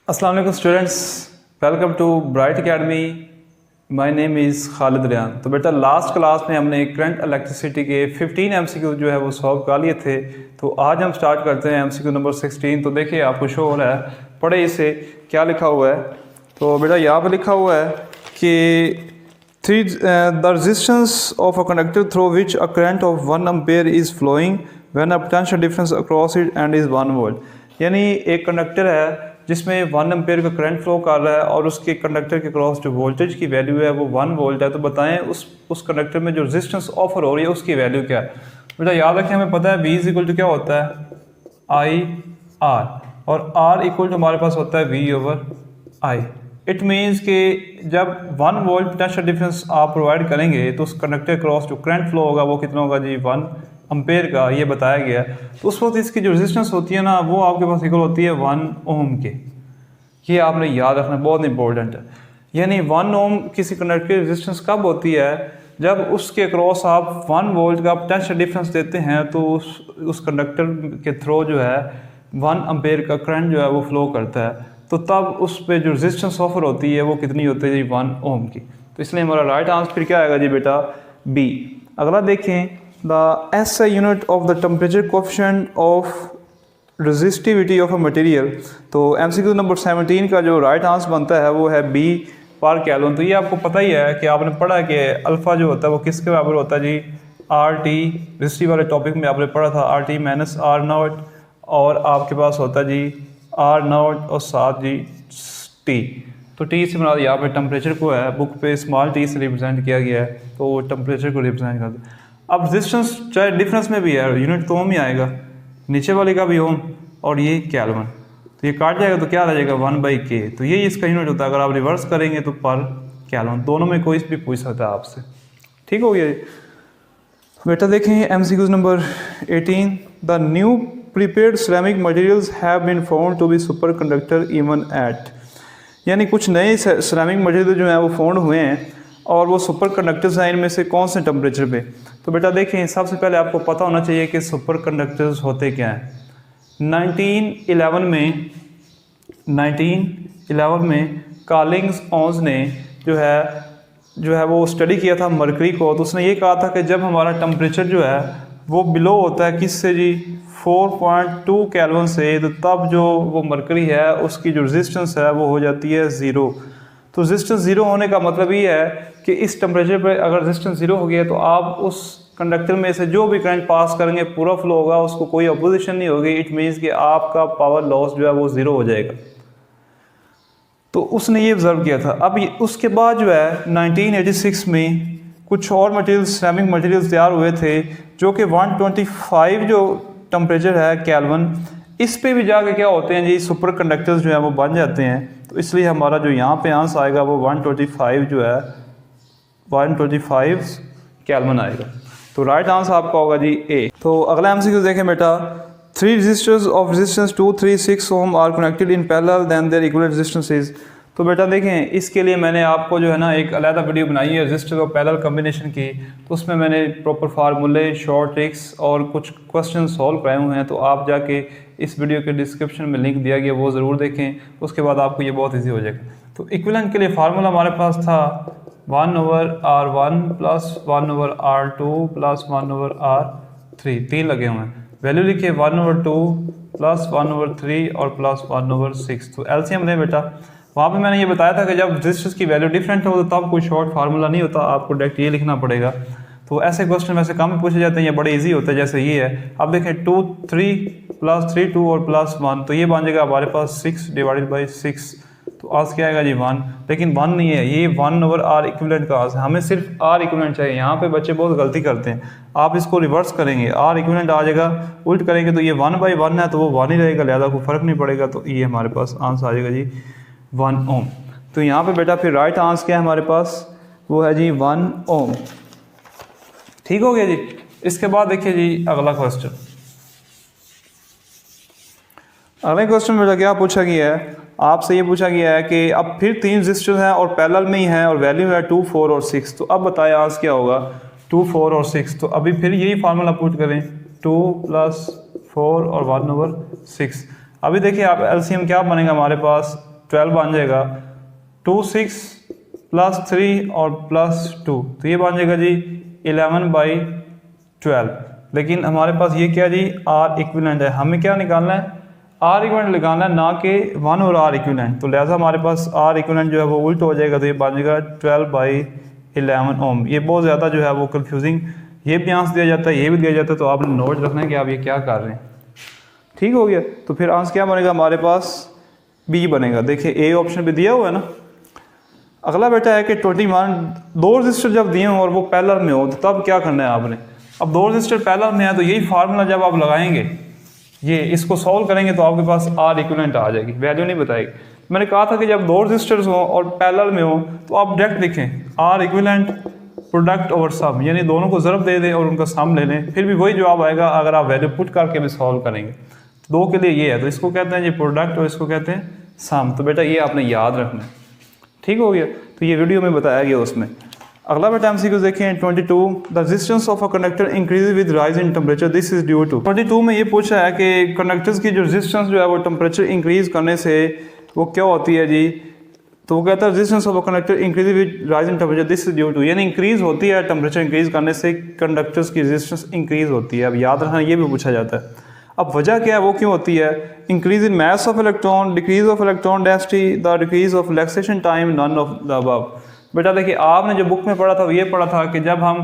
अस्सलाम वालेकुम students, welcome to Bright Academy. My name is Khalid Riyan. तो बेटा लास्ट क्लास में हमने करंट इलेक्ट्रिसिटी के 15 एमसीक्यू जो है वो सॉल्व कर लिए थे। तो आज हम स्टार्ट करते हैं एमसीक्यू नंबर 16। तो देखिए आपको शो हो रहा है, पढ़े इसे क्या लिखा हुआ है। तो बेटा यहाँ पर लिखा हुआ है कि the resistance of a conductor through which a current of 1 ampere is flowing when a potential difference across it and is 1 volt. यानी एक कंडक्टर है जिसमें 1 एम्पेयर का करंट फ्लो कर रहा है और उसके कंडक्टर के क्रॉस जो वोल्टेज की वैल्यू है वो 1 वोल्ट है। तो बताएं उस कंडक्टर में जो रेजिस्टेंस ऑफर हो रही है उसकी वैल्यू क्या है। बेटा याद रखें, हमें पता है V इज इक्वल टू क्या होता है, आई आर, और R इक्वल टू हमारे पास होता है V over I. It means कि जब 1 वोल्ट पोटेंशियल डिफरेंस आप प्रोवाइड करेंगे तो उस कंडक्टर क्रॉस जो करंट फ्लो होगा वो कितना होगा जी, 1 एम्पेयर का, ये बताया गया है। तो उस वक्त इसकी जो रेजिस्टेंस होती है ना वो आपके पास इक्वल होती है 1 ओम के। ये आपने याद रखना, बहुत इंपॉर्टेंट है। यानी 1 ओम किसी कंडक्टर की रेजिस्टेंस कब होती है, जब उसके क्रॉस आप 1 वोल्ट का पोटेंशियल डिफरेंस देते हैं तो उस कंडक्टर के थ्रू जो है 1 एम्पेयर का करंट जो है वो फ्लो करता है। तो तब उस पर जो रेजिस्टेंस ऑफर होती है वो कितनी होती है जी, 1 ओम की। तो इसलिए हमारा राइट आंसर क्या आएगा जी बेटा, बी। अगला देखें, the SI unit of the temperature coefficient of resistivity of a material। तो MCQ नंबर 17 का जो राइट आंसर बनता है वो है B पर कैलोन। तो ये आपको पता ही है कि आपने पढ़ा कि अल्फ़ा जो होता है वो किसके बराबर होता है जी, RT। रेजिस्टिव वाले टॉपिक में आपने पढ़ा था RT माइनस R नॉट, और आपके पास होता है जी R नॉट और साथ जी T। तो T से बना यहाँ पे टेम्परेचर को है, बुक पे स्मॉल t से रिप्रेजेंट किया गया है, तो वो टेम्परेचर को रिप्रेजेंट करता है। अब रेजिस्टेंस चाहे डिफरेंस में भी है, यूनिट तो ओम ही आएगा, नीचे वाले का भी ओम और ये कैल्विन। तो ये काट जाएगा तो क्या रह जाएगा, 1/k। तो ये इसका यूनिट होता है। अगर आप रिवर्स करेंगे तो पर कैल्विन, दोनों में कोई भी पूछ सकता है आपसे। ठीक हो गया। बेटा देखें MCQ number 18। The new prepaid ceramic materials have been found to be super conductor even at. यानी कुछ नए सिरेमिक मटेरियल जो हैं वो फाउंड हुए हैं और वो सुपर कंडक्टर्स हैं। इनमें से कौन से टेम्परेचर पे। तो बेटा देखें, सबसे पहले आपको पता होना चाहिए कि सुपर कंडक्टर्स होते क्या हैं। 1911 में कार्लिंग्स ऑन्स ने जो है वो स्टडी किया था मरकरी को। तो उसने ये कहा था कि जब हमारा टेम्परेचर जो है वो बिलो होता है किससे जी, 4.2 केल्विन से, तो तब जो वो मरकरी है उसकी जो रेजिस्टेंस है वो हो जाती है 0। तो रेजिस्टेंस 0 होने का मतलब ये है कि इस टेम्परेचर पर अगर रेजिस्टेंस 0 हो गया तो आप उस कंडक्टर में से जो भी करंट पास करेंगे पूरा फ्लो होगा, उसको कोई अपोजिशन नहीं होगी। इट मीन्स कि आपका पावर लॉस जो है वो 0 हो जाएगा। तो उसने ये ऑब्जर्व किया था। अब उसके बाद जो है 1986 में कुछ और मटेरियल्स, सिरेमिक मटेरियल्स तैयार हुए थे जो कि 125 जो टेम्परेचर है कैल्विन, इस पे भी जाके क्या होते हैं जी, सुपर कंडक्टर्स जो है वो बन जाते हैं। तो इसलिए हमारा जो यहाँ पे आंसर आएगा वो 125 जो है 125 कैल्विन आएगा। तो राइट आंसर आपका होगा जी ए। तो अगला MCQ देखें बेटा, 3 resistors of resistance 2, 3, 6 ohm are connected in parallel then their equivalent resistance is। तो बेटा देखें, इसके लिए मैंने आपको जो है ना एक अलग वीडियो बनाई है रेजिस्टर और पैरेलल कम्बिनेशन की। तो उसमें मैंने प्रॉपर फार्मूले, शॉर्ट ट्रिक्स और कुछ क्वेश्चन सॉल्व कराए हुए हैं। तो आप जाके इस वीडियो के डिस्क्रिप्शन में लिंक दिया गया, वो ज़रूर देखें। उसके बाद आपको ये बहुत ईजी हो जाएगा। तो इक्विवेलेंट के लिए फार्मूला हमारे पास था 1/R1 plus 1/R2 plus 1/R3, 3 लगे हुए हैं। वैल्यू लिखिए 1/2 प्लस 1/3 और प्लस 1/6। तो एलसीएम लें बेटा। वहाँ पे मैंने ये बताया था कि जब रेजिस्टेंस की वैल्यू डिफरेंट हो तो तब कोई शॉर्ट फार्मूला नहीं होता, आपको डायरेक्ट ये लिखना पड़ेगा। तो ऐसे क्वेश्चन वैसे कम पूछे जाते हैं, ये बड़े इजी होते हैं। जैसे ये है, अब देखें 2 3 प्लस 3 2 और प्लस 1, तो ये बन जाएगा हमारे पास 6 डिवाइडेड बाई 6। तो आज क्या आएगा जी 1, लेकिन 1 नहीं है, ये 1/R इक्विवेलेंट का आज है। हमें सिर्फ R इक्विवेलेंट चाहिए। यहाँ पे बच्चे बहुत गलती करते हैं। आप इसको रिवर्स करेंगे, R इक्विवेलेंट आ जाएगा, उल्ट करेंगे तो ये 1/1 है तो वो 1 ही रहेगा, लिहाजा कोई फर्क नहीं पड़ेगा। तो ये हमारे पास आंसर आ जाएगा जी 1 ओम। तो यहाँ पे बेटा फिर राइट आंसर क्या है हमारे पास, वो है जी 1 ओम। ठीक हो गया जी। इसके बाद देखिए जी अगला क्वेश्चन। अगले क्वेश्चन में क्या पूछा गया है, आपसे ये पूछा गया है कि अब फिर 3 रेजिस्टर हैं और पैरेलल में ही हैं और वैल्यू है 2 4 और 6। तो अब बताएं आंसर क्या होगा, 2 4 और 6। तो अभी फिर यही फार्मूला पुट करें, 2 + 4 और 1/6। अभी देखिए आप एलसीएम क्या बनेगा हमारे पास, 12 बन जाएगा, 2 6 प्लस 3 और प्लस 2, तो ये बन जाएगा जी 11/12। लेकिन हमारे पास ये क्या जी आर इक्विवेलेंट है, हमें क्या निकालना है, आर इक्विवेलेंट निकालना है, ना कि 1 और आर इक्विवेलेंट। तो लिहाजा हमारे पास आर इक्विवेलेंट जो है वो उल्ट हो जाएगा, तो ये बन जाएगा 12/11 ओम। ये बहुत ज़्यादा जो है वो कंफ्यूजिंग, ये भी आंसर दिया जाता है, ये भी दिया जाता है, तो आपने नोट रखना है कि आप ये क्या कर रहे हैं। ठीक हो गया, तो फिर आंसर क्या बनेगा हमारे पास, बी बनेगा। देखिए ए ऑप्शन भी दिया हुआ है ना। अगला बेटा है कि 21 दो रजिस्टर जब दिए हों और वो पैरेलल में हो, तो तब क्या करना है आपने। अब दो रजिस्टर पैरेलल में है तो यही फार्मूला जब आप लगाएंगे, ये इसको सॉल्व करेंगे तो आपके पास आर इक्विवेलेंट आ जाएगी, वैल्यू नहीं बताएगी। मैंने कहा था कि जब दो रजिस्टर्स हों और पैरेलल में हो तो आप डायरेक्ट लिखें R equivalent product over sum, यानी दोनों को ज़रब दे दें और उनका सम ले लें, फिर भी वही जवाब आएगा अगर आप वैल्यू पुट करके भी सॉल्व करेंगे। तो दो के लिए ये है, तो इसको कहते हैं जी प्रोडक्ट और इसको कहते हैं सम। तो बेटा ये आपने याद रखना है। ठीक हो गया, तो ये वीडियो में बताया गया उसमें। अगला बेटा MCQ देखें 22, the resistance of a conductor increase with rise in temperature, this is due to. 22 में ये पूछा है कि कंडक्टर्स की जो रेजिस्टेंस जो है वो टेम्परेचर इंक्रीज करने से वो क्या होती है जी, तो वो कहता है resistance of a conductor increase with rise in temperature, this is due to, यानी इंक्रीज होती है टेम्परेचर इंक्रीज करने से कंडक्टर्स की रेजिस्टेंस इंक्रीज होती है। अब याद रखना ये भी पूछा जाता है। अब वजह क्या है, वो क्यों होती है, increase in mass of electron, decrease of electron density, the decrease of relaxation time, none of the above. बेटा देखिए आपने जो बुक में पढ़ा था ये पढ़ा था कि जब हम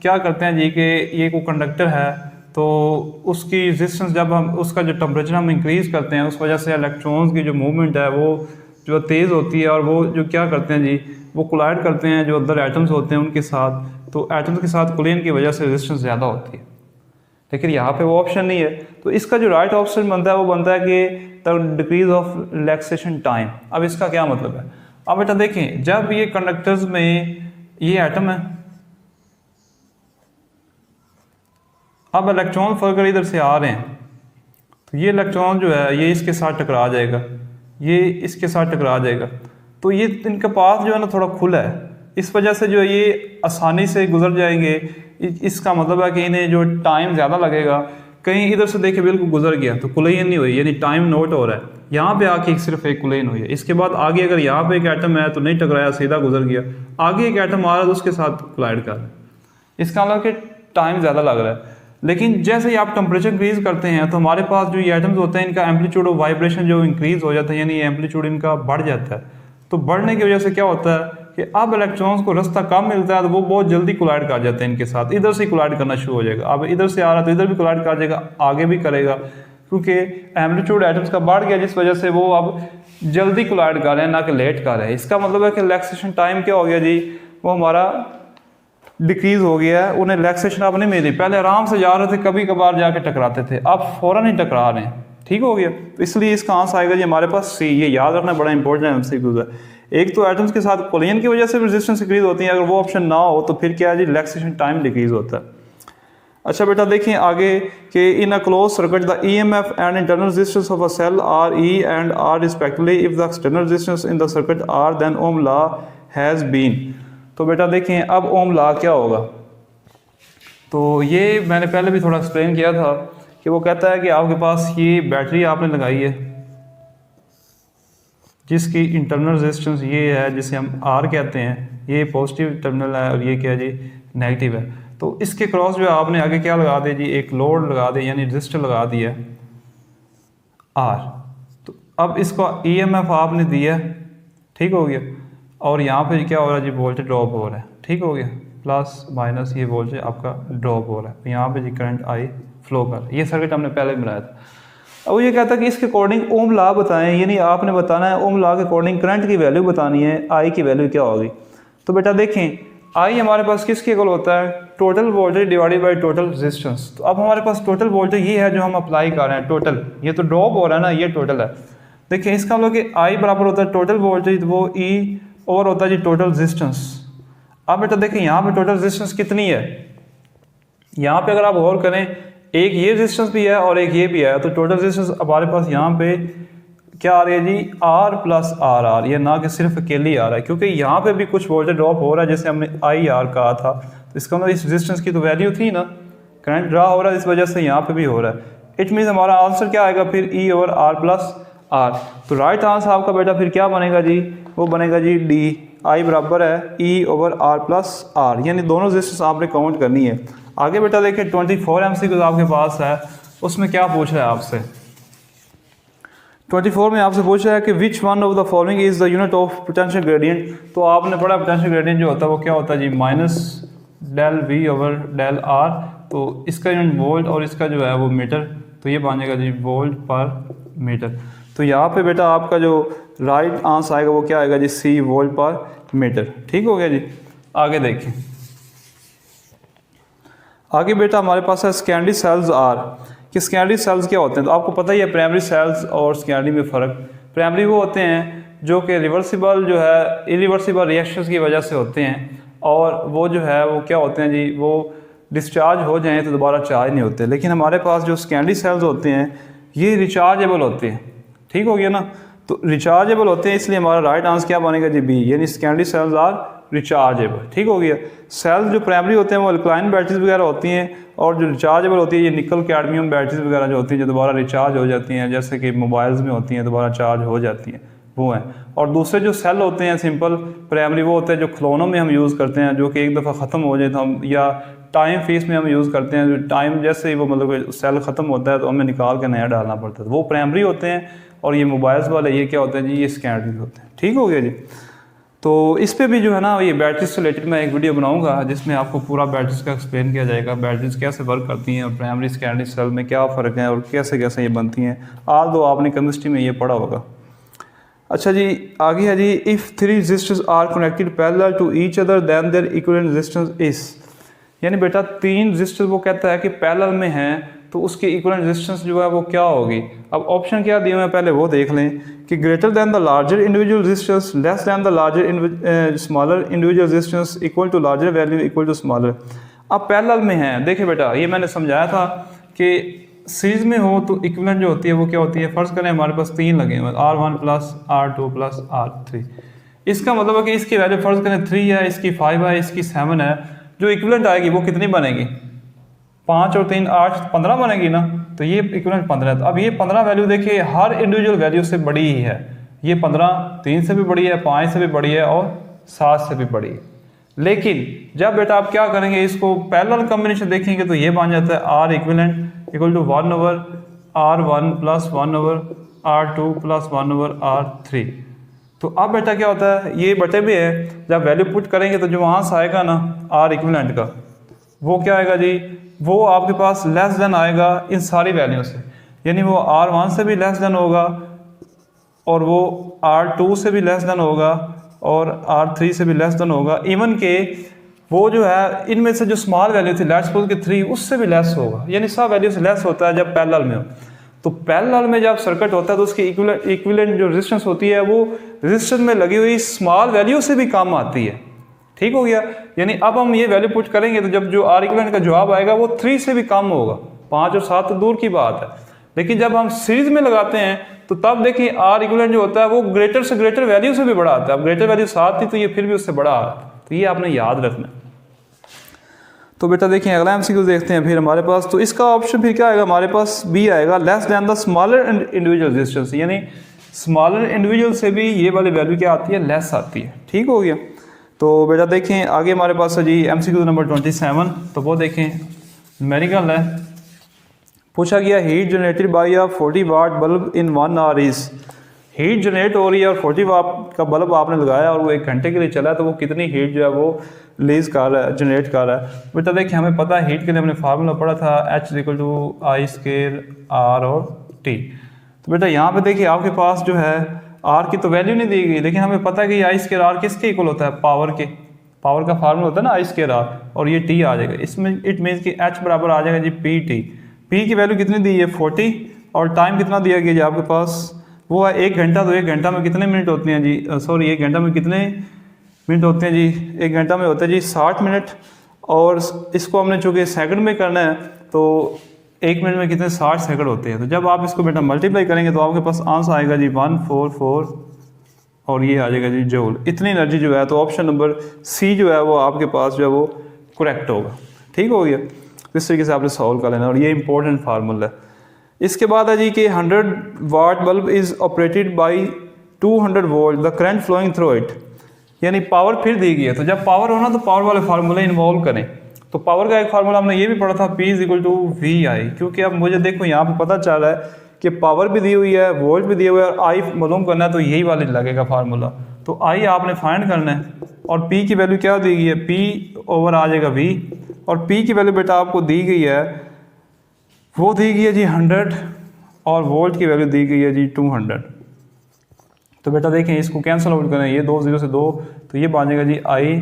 क्या करते हैं जी कि ये कोई कंडक्टर है तो उसकी रेजिस्टेंस जब हम उसका जो टेम्परेचर हम इंक्रीज़ करते हैं उस वजह से इलेक्ट्रॉन्स की जो मूवमेंट है वो जो तेज़ होती है और वो जो क्या करते हैं जी वो कोलाइड करते हैं जो अंदर एटम्स होते हैं उनके साथ, तो एटम्स के साथ कोलिजन की वजह से रेजिस्टेंस ज़्यादा होती है। लेकिन यहाँ पे वो ऑप्शन नहीं है, तो इसका जो राइट ऑप्शन बनता है वो बनता है कि the decrease of relaxation time. अब इसका क्या मतलब है, अब बेटा देखें जब ये कंडक्टर्स में ये एटम है, अब इलेक्ट्रॉन फर्क इधर से आ रहे हैं, तो ये इलेक्ट्रॉन जो है ये इसके साथ टकरा जाएगा, ये इसके साथ टकरा जाएगा, तो ये इनका पाथ जो है ना थोड़ा खुला है, इस वजह से जो ये आसानी से गुजर जाएंगे। इसका मतलब है कि इन्हें जो टाइम ज़्यादा लगेगा, कहीं इधर से देखे बिल्कुल गुजर गया तो कोलिजन नहीं हुई, यानी टाइम नोट हो रहा है, यहाँ पे आके सिर्फ एक कोलिजन हुई है। इसके बाद आगे अगर यहाँ पे एक एटम है तो नहीं टकराया, सीधा गुजर गया, आगे एक एटम आ रहा है तो उसके साथ कोलाइड कर रहा है, इसका मतलब कि टाइम ज़्यादा लग रहा है। लेकिन जैसे ही आप टेम्परेचर इंक्रीज करते हैं तो हमारे पास जो ये एटम्स होते हैं इनका एम्पलीट्यूड ऑफ वाइब्रेशन जो इंक्रीज हो जाता है, यानी एम्पलीट्यूड इनका बढ़ जाता है। तो बढ़ने की वजह से क्या होता है कि अब इलेक्ट्रॉन्स को रास्ता कम मिलता है तो वो बहुत जल्दी कोलाइड कर जाते हैं इनके साथ, इधर से कोलाइड करना शुरू हो जाएगा। अब इधर से आ रहा तो इधर भी कोलाइड कर जाएगा, आगे भी करेगा, क्योंकि एम्पलीट्यूड एटम्स का बढ़ गया जिस वजह से वो अब जल्दी कोलाइड कर रहे हैं ना कि लेट कर रहे हैं। इसका मतलब है कि रिलैक्सेशन टाइम क्या हो गया जी, वो हमारा डिक्रीज हो गया है, उन्हें रिलैक्सेशन अब नहीं मिली। पहले आराम से जा रहे थे, कभी कभार जाके टकराते थे, अब फौरन ही टकरा रहे हैं। ठीक हो गया, तो इसलिए इसका आंसर आएगा जी हमारे पास सी। ये याद रखना बड़ा इंपॉर्टेंट MCQ है। एक तो एटम्स के साथ कोलिजन की वजह से रेजिस्टेंस इंक्रीज होती है, अगर वो ऑप्शन ना हो तो फिर क्या है जी रिलैक्सेशन टाइम डिक्रीज होता है। अच्छा बेटा देखिए आगे कि in a close circuit the EMF and internal resistance of a cell are E and R respectively, if the external resistance in the circuit are then ohm law has been. तो बेटा देखें अब ओम लॉ क्या होगा, तो ये मैंने पहले भी थोड़ा एक्सप्लेन किया था कि वो कहता है कि आपके पास ये बैटरी आपने लगाई है जिसकी इंटरनल रेजिस्टेंस ये है जिसे हम R कहते हैं, ये पॉजिटिव टर्मिनल है और ये क्या है जी नेगेटिव है। तो इसके क्रॉस जो है आपने आगे क्या लगा दिया जी, एक लोड लगा दिया, यानी रजिस्टर लगा दिया R। तो अब इसका EMF आपने दिया, ठीक हो गया, और यहाँ पे क्या हो रहा है जी वोल्टेज ड्रॉप हो रहा है। ठीक हो गया, प्लस माइनस ये वोल्टेज आपका ड्रॉप हो रहा है, तो यहाँ पे जी करंट आई फ्लो कर रहा है। ये सर्किट हमने पहले बनाया था। अब ये कहता है कि इसके अकॉर्डिंग ओम लॉ बताएं, यानी आपने बताना है ओम लॉ के अकॉर्डिंग करंट की वैल्यू बतानी है, आई की वैल्यू क्या होगी। तो बेटा देखें आई हमारे पास किसके इक्वल होता है, total voltage divided by total resistance. तो अब हमारे पास टोटल वोल्टेज ये है जो हम अप्लाई कर रहे हैं, टोटल, ये तो ड्रॉप हो रहा है ना, ये टोटल है। देखिए इसका मतलब कि आई बराबर होता है टोटल वोल्टेज, वो E और होता है जी टोटल रेजिस्टेंस। अब बेटा देखिए यहाँ पे टोटल रेजिस्टेंस कितनी है, यहाँ पे अगर आप गौर करें एक ये रेजिस्टेंस भी है और एक ये भी है, तो टोटल रेजिस्टेंस हमारे पास यहाँ पे क्या आ रही है जी R प्लस RR, ये ना कि सिर्फ अकेली आ रहा है, क्योंकि यहाँ पे भी कुछ वोल्टेज ड्रॉप हो रहा है जैसे हमने IR कहा था, तो इसका मतलब इस रेजिस्टेंस की तो वैल्यू थी ना, करंट ड्रा हो रहा है इस वजह से यहाँ पे भी हो रहा है। इट मीन्स हमारा आंसर क्या आएगा फिर E और R प्लस आर। तो राइट आंसर आपका बेटा फिर क्या बनेगा जी, वो बनेगा जी डी, आई बराबर है E over R plus R, यानी दोनों रेजिस्टेंस आपने काउंट करनी है। आगे बेटा देखिए 24 MCQ आपके पास है, उसमें क्या पूछ रहा है आपसे। 24 में आपसे पूछ रहा है कि which one of the following is the unit of potential gradient. तो आपने पढ़ा पोटेंशियल ग्रेडियंट जो होता है वो क्या होता है जी, minus del V over del R. तो इसका यूनिट वोल्ट और इसका जो है वो मीटर, तो ये बनेगा जी वोल्ट पर मीटर। तो यहाँ पे बेटा आपका जो राइट आंसर आएगा वो क्या आएगा जी, सी वोल्ट पर मीटर। ठीक हो गया जी। आगे देखिए, आगे बेटा हमारे पास है सेकेंडरी सेल्स आर, कि सेकेंडरी सेल्स क्या होते हैं। तो आपको पता ही है प्राइमरी सेल्स और सेकेंडरी में फ़र्क। प्राइमरी वो होते हैं जो कि रिवर्सिबल जो है इरिवर्सिबल रिएक्शंस की वजह से होते हैं, और वो जो है वो क्या होते हैं जी, वो डिस्चार्ज हो जाएं तो दोबारा चार्ज नहीं होते। लेकिन हमारे पास जो सेकेंडरी सेल्स होते हैं ये रिचार्जेबल होते हैं। ठीक हो गया ना, तो रिचार्जेबल होते हैं, इसलिए हमारा राइट आंसर क्या बनेगा जी, बी, यानी सेकेंडरी सेल्स आर रिचार्जेबल। ठीक हो गया। सेल्स जो प्राइमरी होते हैं वो अल्कलाइन बैटरीज वगैरह होती हैं, और जो रिचार्जेबल होती है ये निकल कैडमियम बैटरीज वगैरह जो होती हैं, जो दोबारा रिचार्ज हो जाती हैं, जैसे कि मोबाइल्स में होती हैं दोबारा चार्ज हो जाती हैं, वो हैं। और दूसरे जो सेल होते हैं सिंपल प्राइमरी, वो होते हैं जो खिलौनों में हम यूज़ करते हैं, जो कि एक दफ़ा ख़त्म हो जाए तो हम, या टाइम फीस में हम यूज़ करते हैं, जो टाइम जैसे ही वो मतलब सेल ख़त्म होता है तो हमें निकाल के नया डालना पड़ता है, वो प्राइमरी होते हैं। और ये मोबाइल्स वाले ये क्या होते हैं जी, ये सेकेंडरी होते हैं। ठीक हो गया जी। तो इस पे भी जो है ना ये बैटरीज से रिलेटेड मैं एक वीडियो बनाऊंगा जिसमें आपको पूरा बैटरीज का एक्सप्लेन किया जाएगा, बैटरीज कैसे वर्क करती हैं, प्राइमरी सेकेंडरी सेल में क्या फ़र्क है और कैसे कैसे ये बनती हैं। आज दो आपने केमिस्ट्री में ये पढ़ा होगा। अच्छा जी, आगे है जी, if 3 resistors are connected parallel to each other then their equivalent resistance is, यानी बेटा 3 रेजिस्टर वो कहता है कि पैरेलल में हैं तो उसकी इक्विवेलेंट रेजिस्टेंस जो है वो क्या होगी। अब ऑप्शन क्या दिए हुए हैं पहले वो देख लें, कि greater than the larger individual resistance, less than the larger smaller individual resistance, equal to larger value equal to smaller. अब पैरेलल में हैं, देखिए बेटा ये मैंने समझाया था कि सीरीज में हो तो इक्विवेलेंट जो होती है वो क्या होती है। फर्ज करें हमारे पास 3 लगे हुए, R1 plus R2 plus R3, इसका मतलब है कि इसकी वैल्यू फर्ज करें 3 है, इसकी 5 है, इसकी 7 है, जो इक्विवेलेंट आएगी वो कितनी बनेगी, 5 और 3 8 15 बनेगी ना। तो ये इक्विवेलेंट 15 है। तो अब ये 15 वैल्यू देखिए हर इंडिविजुअल वैल्यू से बड़ी ही है। ये 15 3 से भी बड़ी है, 5 से भी बड़ी है और 7 से भी बड़ी है। लेकिन जब बेटा आप क्या करेंगे, इसको पैरेलल कॉम्बिनेशन देखेंगे तो ये बन जाता है R equivalent equal to 1 over R1 plus 1 over R2 plus 1 over R3। तो अब बेटा क्या होता है, ये बटे में है, जब वैल्यू पुट करेंगे तो जो वहाँ से आएगा ना R इक्विवेलेंट का, वो क्या आएगा जी, वो आपके पास लेस देन आएगा इन सारी वैल्यू से, यानी वो R1 से भी लेस देन होगा, और वो R2 से भी लेस देन होगा, और R3 से भी लेस देन होगा। इवन के वो जो है इनमें से जो स्मॉल वैल्यू थी, लेट्स सपोज कि 3, उससे भी लेस होगा, यानी सब वैल्यू से लेस होता है जब पैरेलल में हो। तो पैरेलल में जब सर्किट होता है तो उसकी इक्विवेलेंट जो रेजिस्टेंस होती है वो रेजिस्टेंस में लगी हुई स्मॉल वैल्यू से भी कम आती है। ठीक हो गया। यानी अब हम ये वैल्यू पुट करेंगे तो जब जो R इक्विवेलेंट का जवाब आएगा वो 3 से भी कम होगा, 5 और 7 तो दूर की बात है। लेकिन जब हम सीरीज में लगाते हैं तो तब देखिए R इक्विवेलेंट जो होता है वो ग्रेटर से ग्रेटर वैल्यू से भी बड़ा आता है। अब ग्रेटर वैल्यू 7 थी तो ये फिर भी उससे बड़ा आ रहा है, तो ये आपने याद रखना। तो बेटा देखिए अगला एमसीक्यू देखते हैं फिर हमारे पास। तो इसका ऑप्शन फिर क्या आएगा हमारे पास, बी आएगा, less than the smaller individual resistance, यानी स्मॉलर इंडिविजुअल से भी ये वाली वैल्यू क्या आती है, लेस आती है। ठीक हो गया। तो बेटा देखें आगे हमारे पास है जी एमसीक्यू नंबर 27। तो वो देखें न्यूमेरिकल है, पूछा गया heat generated by a 40 watt bulb in 1 hour is, heat generate हो रही है और 40 वाट का बल्ब आपने लगाया और वो 1 घंटे के लिए चला, तो वो कितनी हीट जो है वो रिलीज कर रहा है, जनरेट कर रहा है। बेटा देखिए हमें पता है हीट के लिए हमने फार्मूला पढ़ा था H=I²R और T। तो बेटा यहाँ पे देखिए आपके पास जो है R की तो वैल्यू नहीं दी गई, लेकिन हमें पता है कि I²R किसके इक्वल होता है, पावर के। पावर का फार्मूला होता है ना I²R, और ये T आ जाएगा, इसमें इट मीन्स कि H बराबर आ जाएगा जी PT। P की वैल्यू कितनी दी है 40, और टाइम कितना दिया गया जी आपके पास, वो है 1 घंटा। तो 1 घंटा में कितने मिनट होते हैं जी, सॉरी 1 घंटा में कितने मिनट होते हैं जी, 1 घंटा में होता है जी 60 मिनट। और इसको हमने चूँकि सेकंड में करना है तो 1 मिनट में कितने 60 सेकंड होते हैं। तो जब आप इसको बेटा मल्टीप्लाई करेंगे तो आपके पास आंसर आएगा जी 144 और ये आ जाएगा जी जूल, इतनी एनर्जी जो है। तो ऑप्शन नंबर सी जो है वो आपके पास जो है वो करेक्ट होगा। ठीक हो गया। इस तरीके से आपने सॉल्व कर लेना, और ये इंपॉर्टेंट फार्मूला है। इसके बाद है जी कि 100 watt bulb is operated by 200 volt the current flowing through it, यानी पावर फिर दी गई है। तो जब पावर हो ना तो पावर वाले फार्मूले इन्वॉल्व करें। तो पावर का एक फार्मूला हमने ये भी पढ़ा था, P is equal to V I, क्योंकि अब मुझे देखो यहाँ पे पता चल रहा है कि पावर भी दी हुई है, वोल्ट भी दिया हुआ है, और आई मालूम करना है तो यही वाले लगेगा फार्मूला। तो आई आपने फाइंड करना है और P की वैल्यू क्या दी गई है, P ओवर आ जाएगा V, और P की वैल्यू बेटा आपको दी गई है, वो दी गई है जी 100 और वोल्ट की वैल्यू दी गई है जी 200। तो बेटा देखें इसको कैंसिल आउट करें, ये 2 0 से 2, तो ये बन जाएगा जी I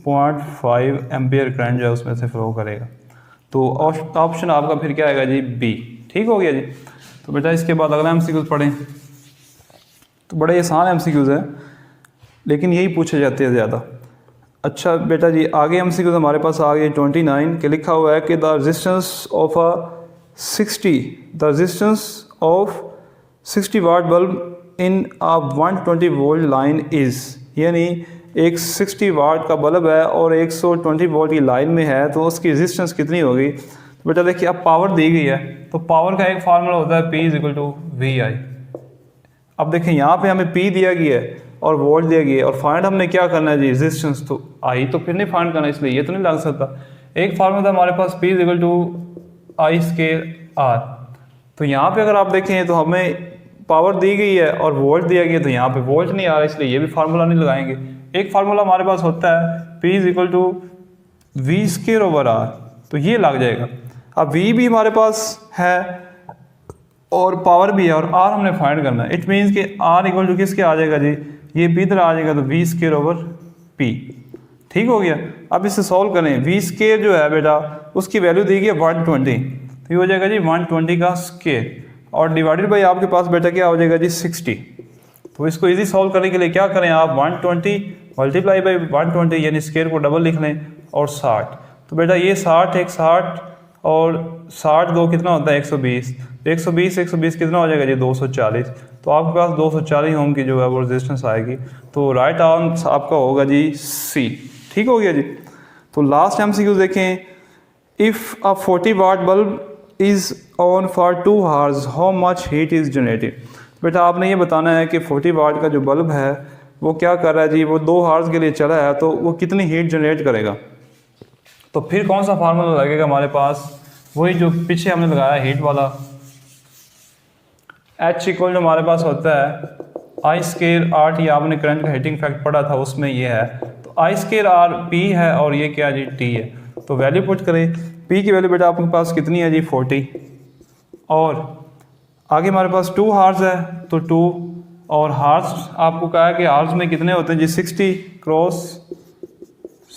0.5 एम्पियर करंट जो है उसमें से फ्लो करेगा। तो ऑप्शन आपका फिर क्या आएगा जी बी। ठीक हो गया जी। तो बेटा इसके बाद अगला MCQ पढ़ें। तो बड़े आसान MCQs है लेकिन यही पूछे जाते हैं ज़्यादा। अच्छा बेटा जी आगे MCQ हमारे पास आ गए 29 के लिखा हुआ है कि the resistance of a 60 watt bulb in a 120 volt line is, यानी एक 60 वाट का बल्ब है और 120 वोल्ट की लाइन में है तो उसकी रेजिस्टेंस कितनी होगी। तो बेटा देखिए अब पावर दी गई है तो पावर का एक फार्मूला होता है P is equal to V I. अब देखें यहाँ पे हमें P दिया गया है और वोल्ट दिया गया है और फाइंड हमने क्या करना है जी रेजिस्टेंस, तो आई तो फिर नहीं फाइंड करना, इसलिए ये तो नहीं लग सकता। एक फार्मूला था हमारे पास P is equal to I square R. तो यहाँ पे अगर आप देखें तो हमें पावर दी गई है और वोल्ट दिया गया, तो यहाँ पे वोल्ट नहीं आ रहा इसलिए ये भी फार्मूला नहीं लगाएंगे। एक फार्मूला हमारे पास होता है P is equal to V square over R, तो ये लग जाएगा। अब V भी हमारे पास है और पावर भी है और R हमने फाइंड करना है। इट मीन्स कि R इक्वल टू किसके आ जाएगा जी, ये P इधर आ जाएगा तो वी स्केयर ओवर P। ठीक हो गया। अब इसे सॉल्व करें, वी स्केयर जो है बेटा उसकी वैल्यू दी गई है 120, तो ये हो जाएगा जी 120 का स्केयर और डिवाइडेड बाई आपके पास बेटा क्या हो जाएगा जी 60। तो इसको इजी सॉल्व करने के लिए क्या करें आप 120 मल्टीप्लाई बाई 120 यानी स्केयर को डबल लिख लें और 60। तो बेटा ये 60 एक 60 और 60 दो कितना होता है 120, 120 कितना हो जाएगा जी 240। तो आपके पास 240 ओम की जो है वो रेजिस्टेंस आएगी। तो राइट आंसर आपका होगा जी सी। ठीक हो गया जी। तो लास्ट MCQ देखें, if a 40 watt bulb is on for 2 hours how much heat is generated. बेटा आपने ये बताना है कि 40 वाट का जो बल्ब है वो क्या कर रहा है जी, वो 2 आवर्स के लिए चला है तो वो कितनी हीट जनरेट करेगा। तो फिर कौन सा फार्मूला लगेगा हमारे पास, वही जो पीछे हमने लगाया हीट वाला, H इक्वल जो हमारे पास होता है आई स्केयर आर टी, आपने करंट का हीटिंग फैक्ट पढ़ा था उसमें ये है। तो आई स्केयर आर P है और ये क्या जी T है। तो वैल्यू पुट करें, P की वैल्यू बेटा आपके पास कितनी है जी 40 और आगे हमारे पास 2 हार्स है तो 2 और हार्स आपको कहा है कि हार्स में कितने होते हैं जी 60 क्रॉस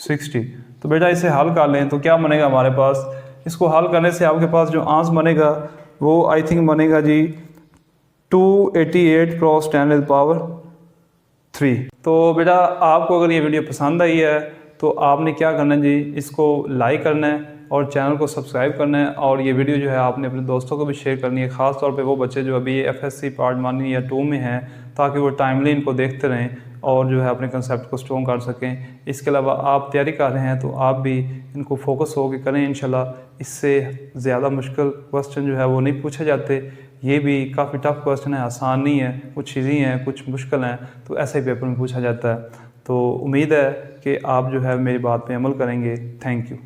60। तो बेटा इसे हल कर लें तो क्या बनेगा हमारे पास, इसको हल करने से आपके पास जो आंसर बनेगा वो आई थिंक बनेगा जी 288 क्रॉस 10⁻3। तो बेटा आपको अगर ये वीडियो पसंद आई है तो आपने क्या करना है जी, इसको लाइक करना है और चैनल को सब्सक्राइब करना है और ये वीडियो जो है आपने अपने दोस्तों को भी शेयर करनी है, ख़ास तौर पे वो बच्चे जो अभी FSC पार्ट 1 या 2 में हैं, ताकि वो टाइमली इनको देखते रहें और जो है अपने कंसेप्ट को स्ट्रॉन्ग कर सकें। इसके अलावा आप तैयारी कर रहे हैं तो आप भी इनको फोकस होकर करें इंशाल्लाह। इससे ज़्यादा मुश्किल क्वेश्चन जो है वो नहीं पूछे जाते, ये भी काफ़ी टफ क्वेश्चन है, आसान नहीं है, कुछ ईजी हैं कुछ मुश्किल हैं, तो ऐसे ही पेपर में पूछा जाता है। तो उम्मीद है कि आप जो है मेरी बात पे अमल करेंगे। Thank you.